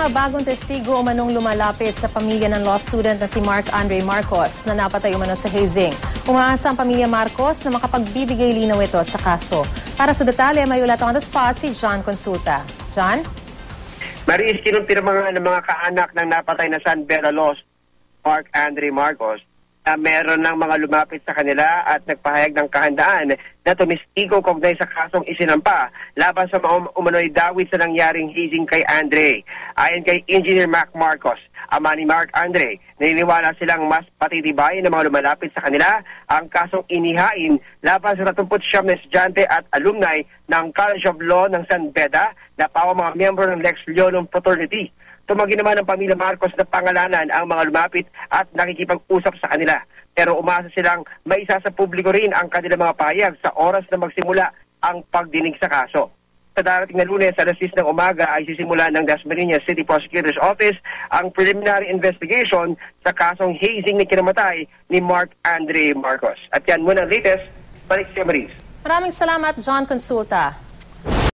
mga bagong testigo umanong lumalapit sa pamilya ng law student na si Mark Andre Marcos na napatay umano sa hazing. Umaasa ang pamilya Marcos na makapagbibigay linaw ito sa kaso. Para sa detalye, may ulat on the spot si John Consulta. John? Maris, kinumpirma ng mga kaanak ng napatay na San Beda Law Mark Andre Marcos na meron ng mga lumapit sa kanila at nagpahayag ng kahandaan na tumistigo kaugnay sa kasong isinampa laban sa umano'y dawit sa nangyaring hazing kay Andre. Ayon kay Engineer Mac Marcos, ama ni Mark Andre, naniniwala silang mas patitibay ng mga lumalapit sa kanila ang kasong inihain laban sa 39 na estudyante at alumni ng College of Law ng San Beda na pawang mga miyembro ng Lex Leonum Fraternity. Tumagi naman ng pamilya Marcos na pangalanan ang mga lumapit at nakikipag-usap sa kanila. Pero umasa silang maisa sa publiko rin ang kanilang mga pahayag sa oras na magsimula ang pagdinig sa kaso. Sa darating na Lunes, alas 6 ng umaga ay sisimula ng Dasmariñas City Prosecutor's Office ang preliminary investigation sa kasong hazing na kinamatay ni Mark Andre Marcos. At yan muna ang latest. Balik siya, Maris. Maraming salamat, John Consulta.